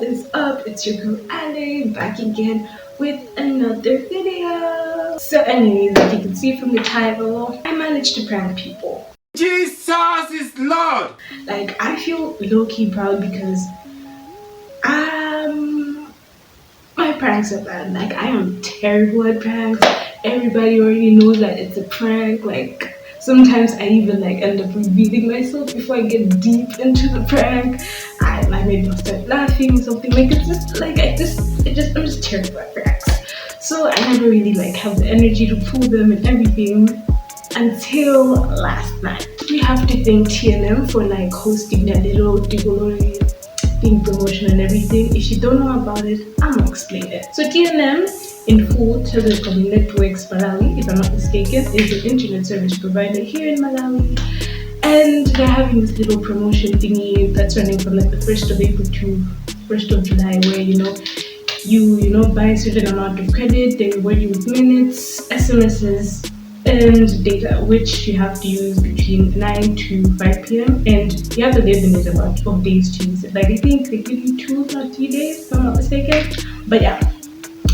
is up? It's your girl Ale back again with another video. So anyways, as you can see from the title, I managed to prank people. Jesus is Lord! Like, I feel low-key proud because my pranks are bad. Like, I am terrible at pranks. Everybody already knows that it's a prank. Like, sometimes I even like end up revealing myself before I get deep into the prank. I maybe I'll start laughing or something. Like, it's just like I'm just terrible at pranks. So I never really like have the energy to pull them and everything until last night. We have to thank TNM for like hosting that little Digolori thing promotion and everything. If you don't know about it, I'm gonna explain it. So TNM in full Telecom Networks Malawi, if I'm not mistaken, is the internet service provider here in Malawi. And they're having this little promotion thingy that's running from like the 1st of April to 1st of July, where you buy a certain amount of credit, they reward you with minutes, SMSs, and data, which you have to use between 9 to 5 p.m. and you have to leave the limit of days to use it. Like, I think they give you 2 or 3 days, if I'm not mistaken. But yeah.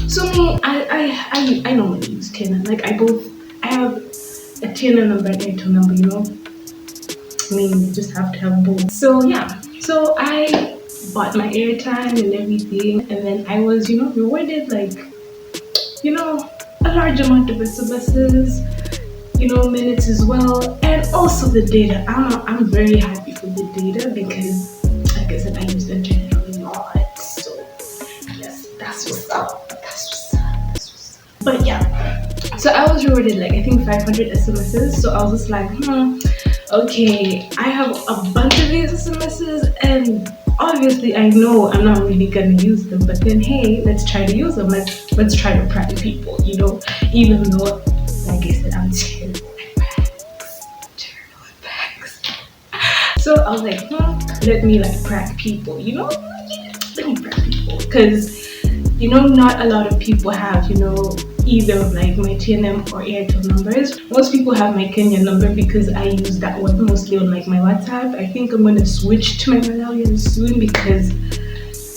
So me, I normally use TNM. Like, I have a TNM number and Airtel number, I mean, you just have to have both. So yeah. So I bought my airtime and everything, and then I was, rewarded like, a large amount of SMSs, minutes as well, and also the data. I'm very happy for the data because, like I said, I use the internet a lot. So yes, that's what's up. But yeah, so I was rewarded like I think 500 SMSs. So I was just like, okay, I have a bunch of these SMSs, and obviously I know I'm not really gonna use them. But then hey, let's try to use them. Let's try to prank people. Even though, like I said, I'm terrible at pranks. So I was like, let me like prank people, let me prank people. Because, not a lot of people have, either like my TNM or Airtel numbers. Most people have my Kenya number because I use that one mostly on like my WhatsApp. I think I'm going to switch to my Malawian soon because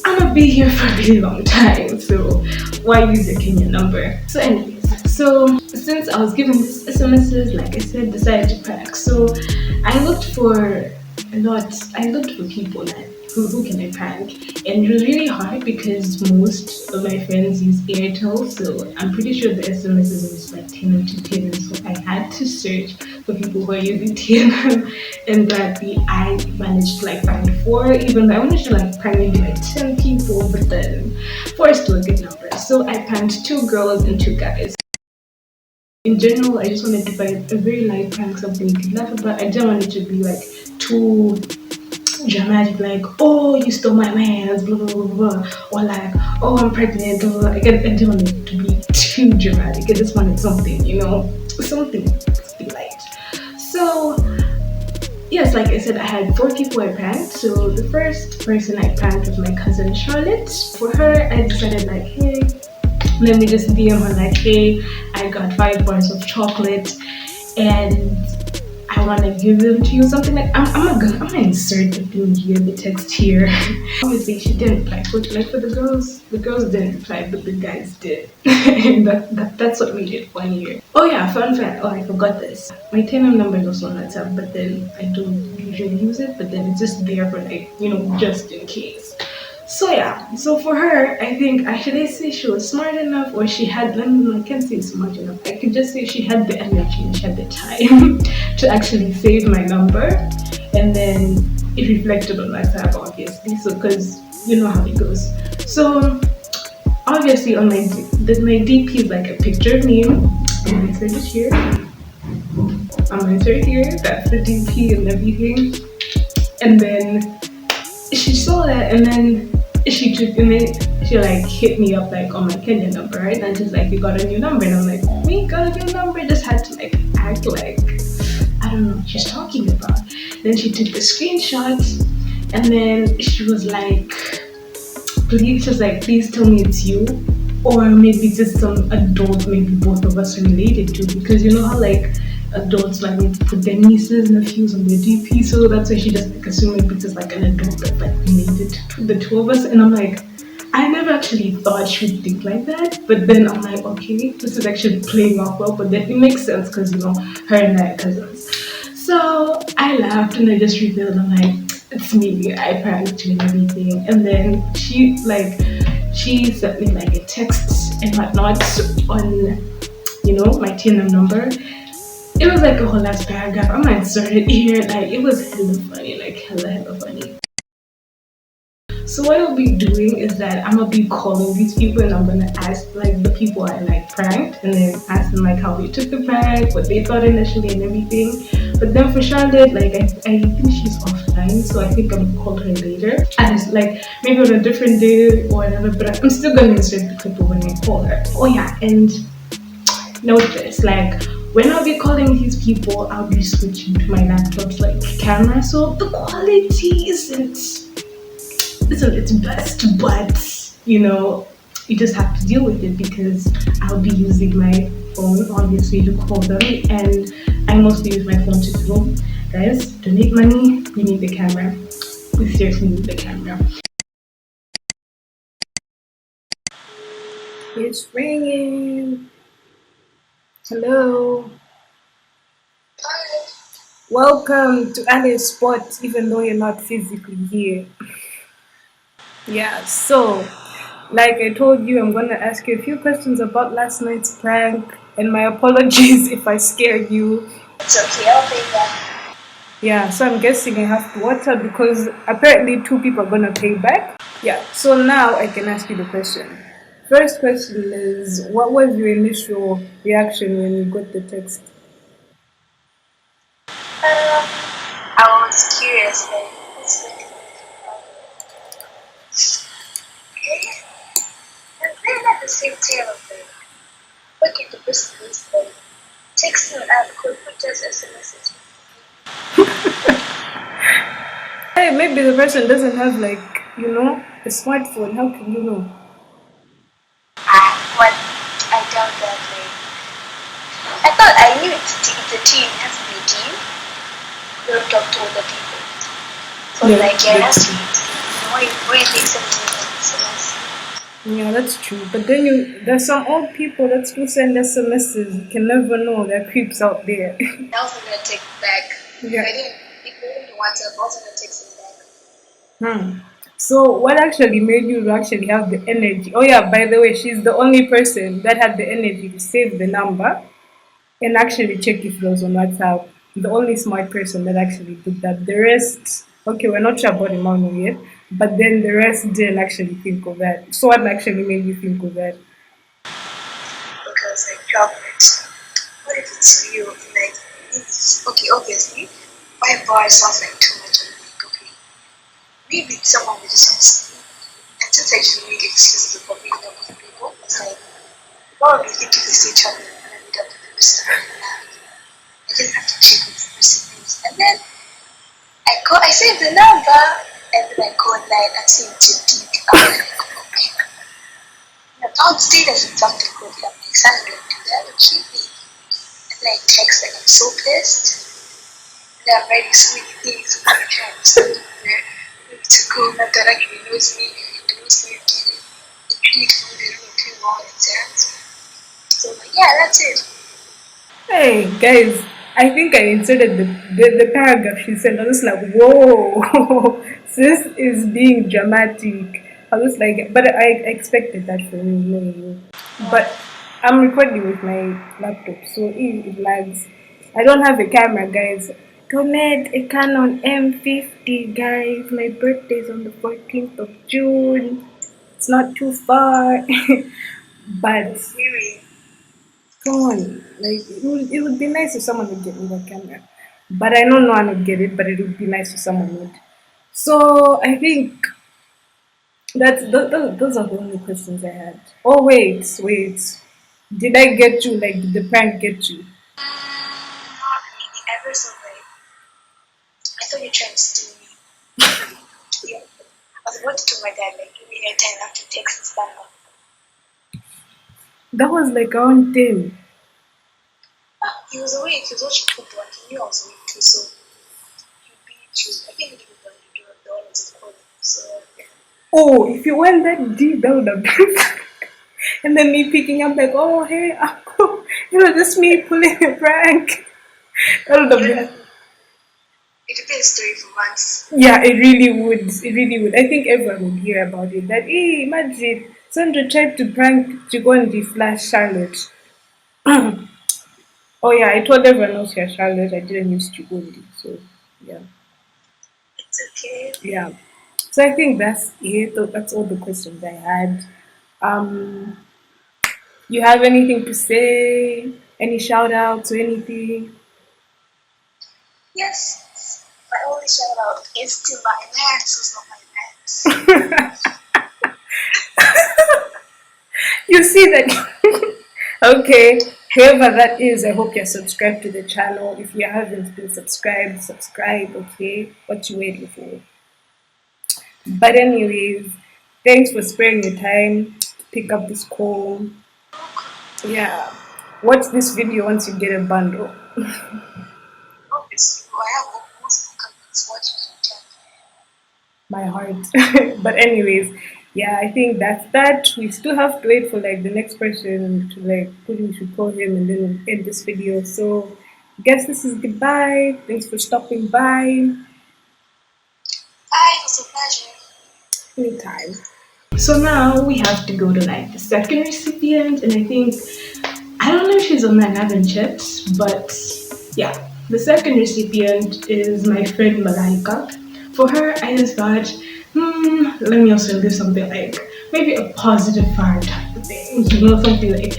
I'm going to be here for a really long time. So why use a Kenya number? So anyways, so since I was given these SMSs, like I said, decided to prank. So I looked for people that who can I prank, and it was really hard because most of my friends use Airtel, so I'm pretty sure the SMSs was like 10 or 2 so I had to search for people who are using TNM, and gladly I managed to like find 4, even though I wanted to like prank maybe like 10 people, but then 4 is still a good number. So I pranked 2 girls and 2 guys. In general, I just wanted to find a very light prank, something you could laugh about. I didn't want it to be like too dramatic, like, oh, you stole my man's, blah, blah, blah, blah, or like, oh, I'm pregnant, blah, blah, blah. I didn't want it to be too dramatic. I just wanted something, something light. So, yes, like I said, I had 4 people I pranked. So the first person I pranked was my cousin Charlotte. For her, I decided like, hey, let me just DM her like, hey, I got 5 bars of chocolate and I want to give them to you, something like I'm gonna insert the thing here, the text here. Obviously she didn't reply. For the girls didn't reply, but the guys did. And that's what made it funnier. Oh yeah, fun fact, I forgot this. My TNM number is also on WhatsApp, but then I don't usually use it, but then it's just there for like, just in case. So yeah, so for her, I think, should I say she was smart enough, or she had, I can't say smart enough, I could just say she had the energy and she had the time to actually save my number, and then it reflected on WhatsApp, obviously, so because you know how it goes. So obviously on my DP is like a picture of me. I'm gonna insert it here. That's the DP and everything. And then she saw that, and then she like hit me up like on my Kenya number, right? And she's like, you got a new number, and I'm like, we got a new number. Just had to like act like I don't know what she's talking about. Then she took the screenshot, and then she was like, please tell me it's you, or maybe just some adult, maybe both of us are related to, because you know how like adults like need to put their nieces and nephews on their DP, so that's why she just like assumed maybe it's just like an adult that's like related to the 2 of us. And I'm like, never actually thought she would think like that. But then I'm like, okay, this is actually playing off well. But then it makes sense because her and I are cousins. So I laughed and I just revealed. I'm like, it's me. I pranked you and everything. And then she sent me like a text and whatnot on my TNM number. It was like a whole last paragraph. I might insert it here. Like it was hella funny, like hella funny. So what I'll be doing is that I'm gonna be calling these people and I'm gonna ask like the people I like pranked and then ask them like how they took the prank, what they thought initially and everything. But then for Charlotte, like I think she's offline, so I think I'm gonna call her later. And like maybe on a different day or whatever, but I'm still gonna insert the clip of when I call her. Oh yeah, and note this, like when I'll be calling these people, I'll be switching to my laptop's like camera, so the quality isn't its best, but you just have to deal with it because I'll be using my phone obviously to call them, and I mostly use my phone to film. Guys, donate money. We need the camera. We seriously need the camera. It's ringing. Hello. Welcome to Alice Spot, even though you're not physically here. Yeah, so like I told you, I'm gonna ask you a few questions about last night's prank, and my apologies if I scared you. It's okay, I'll pay back. Yeah, so I'm guessing I have to watch out because apparently two people are gonna pay back. Yeah, so now I can ask you the question. First question is, what was your initial reaction when you got the text? I was curious, like, what's the okay? And then at the same time, look at the person is like, text me and could put just SMSs. Hey, maybe the person doesn't have a smartphone. How can you know? What? I doubt that. I thought I knew it's a team. It has to be a team. You don't talk to other people. So yeah, like, yeah, it has to be a team. Why you think 17 SMS? Yeah, that's true. But then there's some old people that still send SMSs. You can never know. There are creeps out there. I was gonna take it back. Yeah. I didn't. If you didn't WhatsApp, I was gonna text it back. So what actually made you actually have the energy? Oh yeah, by the way, she's the only person that had the energy to save the number and actually check if it was on WhatsApp. The only smart person that actually did that. The rest, okay, we're not sure about Emmanuel yet, but then the rest didn't actually think of that. So what actually made you think of that? Because I dropped. What if it's real? Like, okay, obviously, 5 bars sounds like too much. I'm like, okay, maybe someone will just understand. And since I just make excuses about meeting up with people, it's like, what would you think if they say traveling and I meet up with the person? I just have to check with the person. And then I saved the number, and then I go online and see it's your deep. I'm like, okay. I found status and something good. I'm like, Sandra, do that, okay? And then I text, like, I'm so pissed. And I'm writing so many things. I'm trying to send them there. To go, my dad actually knows me, and also give me the treat for the room all exams. So, yeah, that's it. Hey, guys, I think I inserted the paragraph she sent. I was like, whoa, sis is being dramatic. I was like, but I expected that from you, knowing you. But I'm recording with my laptop, so if it lags, I don't have a camera, guys. Donate a Canon M50, guys. My birthday is on the 14th of June. It's not too far, but come on, like it would be nice if someone would get me that camera. But I know no one would get it, but it would be nice if someone would. So I think those are the only questions I had. Oh wait, did I get you? Like did the prank get you? Not really, ever so late. I thought you were trying to steal me. Yeah. I was about to tell my dad, like, give me a time after text and stuff. That was like around 10. He was awake, he was watching football, and he knew I was awake too, so he'd be choosing. I think he was going to do the honors of calling. So, yeah. Oh, if you went that deep, that would have been. And then me picking up like, oh hey uncle, just me pulling a prank. That would have been. It would be a story for months. Yeah, it really would. It really would. I think everyone would hear about it. That hey, imagine Sandra tried to prank to go and deflash Charlotte. Oh yeah, I told everyone else here Charlotte. I didn't use to only. So yeah, It's okay. yeah. So I think that's it. That's all the questions I had. Um, you have anything to say? Any shout outs or anything? Yes. My only shout out is to my parents who's not my parents. You see that? Okay, whoever that is, I hope you're subscribed to the channel. If you haven't been subscribed, subscribe. Okay, what you waiting for? But anyways, thanks for sparing your time to pick up this call. Yeah, watch this video once you get a bundle. Obviously, I have most companies watching My heart. But anyways, yeah, I think that's that. We still have to wait for like the next person to like who we should call him and then we'll end this video. So I guess this is goodbye. Thanks for stopping by. Bye, it was a pleasure. Anytime. So now we have to go to like the second recipient, and I think I don't know if she's on, I haven't checked, but yeah, the second recipient is my friend Malaika. For her, I just thought, let me also do something like maybe a positive vibe type of thing, something like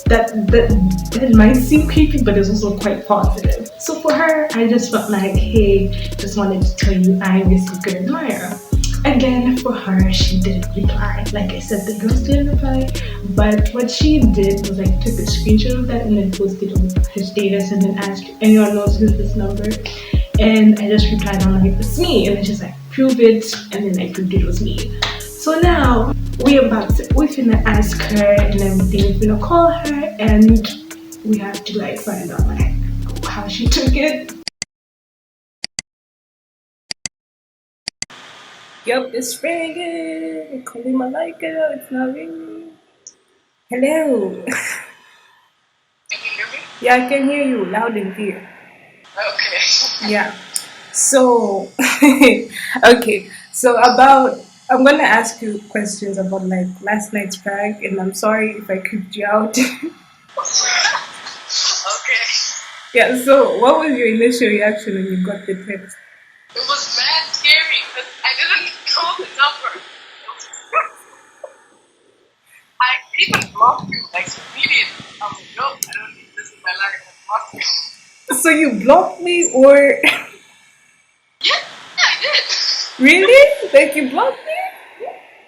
that might seem creepy, but is also quite positive. So for her, I just felt like, hey, just wanted to tell you I'm your secret admirer. Again, for her, she didn't reply. Like I said, the girls didn't reply. But what she did was like took a screenshot of that and then posted on her status and then asked anyone knows who's this number. And I just replied, I'm like, it's me. And then she's like, prove it. And then I proved it was me. So now we're finna ask her and everything. We're gonna call her and we have to like find out like how she took it. Yup, it's ringing. Calling Malaika. It's not ringing. Hello. Can you hear me? Yeah, I can hear you loud and clear. Okay. Yeah. So, okay. So I'm gonna ask you questions about like last night's prank, and I'm sorry if I creeped you out. Okay. Yeah. So, what was your initial reaction when you got the text? It was mad scary because I didn't know the number. I even blocked you like immediately. I was like, no, I don't need this in my life. I blocked you. So you blocked me, or Yeah, I did. really? Like you blocked me?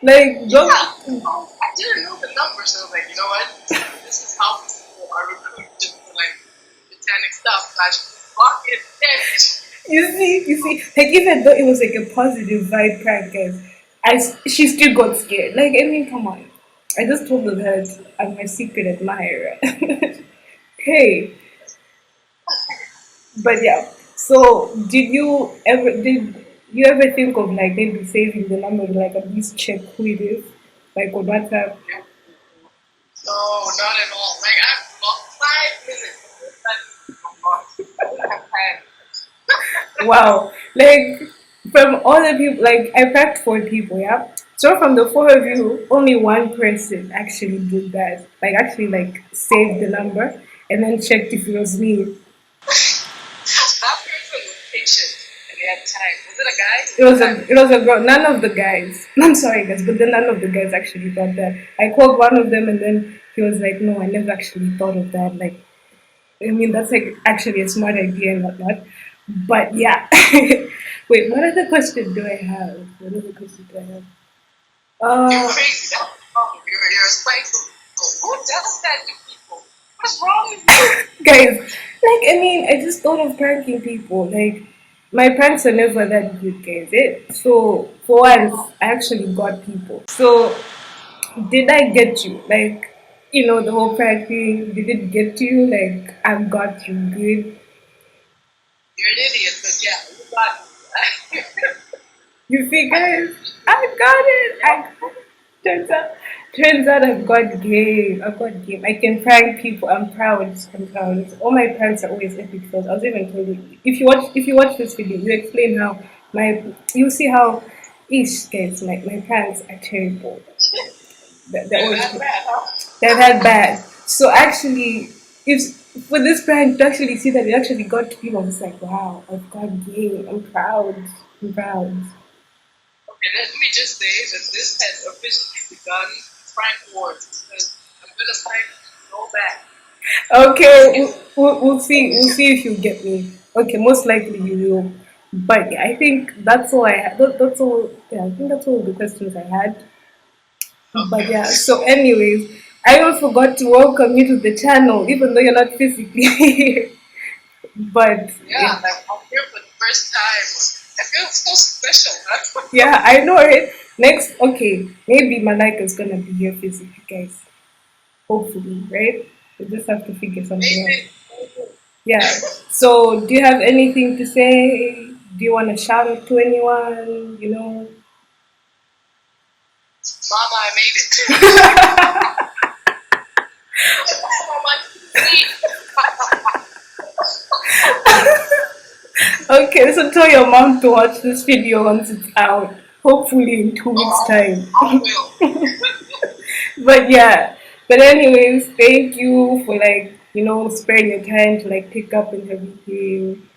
Like Yeah. block? I didn't know the number, so I was like, you know what? This is how people are recruited for like satanic stuff. I should block it dead. You see, like even though it was like a positive vibe prank, guys, she still got scared. Like I mean, come on. I just told her that I'm my secret admirer. Hey, but yeah. So did you ever think of like maybe saving the number to like at least check who it is, like on WhatsApp? No, not at all. Like I blocked 5 minutes. I don't have time. Wow, like from all the people, like I prepped 4 people, yeah. So from the 4 of you, only one person actually did that. Like actually, like saved the number and then checked if it was me. That person was patient and they had time. Was it a guy? It was a girl. None of the guys. I'm sorry, guys, but then none of the guys actually thought that. I called one of them, and then he was like, "No, I never actually thought of that." Like, I mean, that's like actually a smart idea and whatnot. But yeah. Wait, what other question do I have? What other question do I have? You're Uh, crazy. That's the problem. You're a spiteful. Who does that to people? What's wrong with you? guys, like I mean, I just thought of pranking people. Like my pranks are never that good, guys. So for once, I actually got people. So did I get you? Like the whole prank thing. Did it get to you? Like I got you good. You're an idiot, but yeah, you got me. You see, I guys, really do. I got it. Yeah. Turns out, turns out I've got game. I've got game. I can prank people. I'm proud. I'm proud. All my pranks are always epic fails. I was even told you if you watch this video, you explain how you see how each guys my pranks are terrible. They're They're always that bad, huh? they're that bad. So actually, if for this prank to actually see that it actually got to people, I was like, wow, I've got game. I'm proud. I'm proud. Okay, let me just say that this has officially begun Frank Wars because I'm gonna fight so bad. Okay, It's we'll see. We'll see if you get me. Okay, most likely you will. But yeah, I think that's all I had. That's all. Yeah, I think that's all the questions I had. But okay. yeah. So, anyways, I even forgot to welcome you to the channel, even though you're not physically here. But Yeah, like I'm here for the first time. I feel so special. That's what yeah, I know it. Next, okay, maybe Malika is gonna be here physically, guys. Hopefully, right? We just have to figure something out. maybe. Maybe. Yeah. So, do you have anything to say? Do you want to shout out to anyone? You know? Mama, I made it. Mama, Okay, so tell your mom to watch this video once it's out. Hopefully in 2 weeks' oh, time. I will. But yeah. But anyways, thank you for sparing your time to pick up and everything.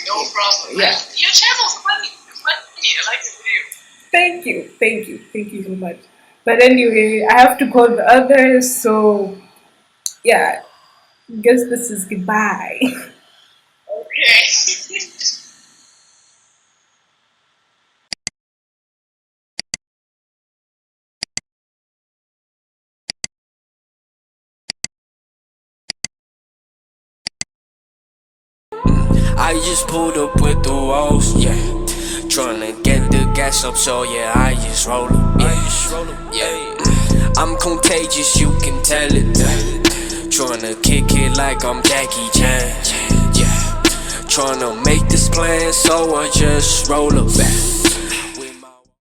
No problem. Yeah. Your channel's funny. It's funny. I like the video. Thank you. Thank you. Thank you so much. But anyway, I have to call the others, so yeah, guess this is goodbye. Okay. I just pulled up with the walls, yeah. Tryna get the gas up, so yeah, I just roll up, yeah. I'm contagious, you can tell it. Tryna kick it like I'm Jackie Chan, yeah. Tryna make this plan, so I just roll up back.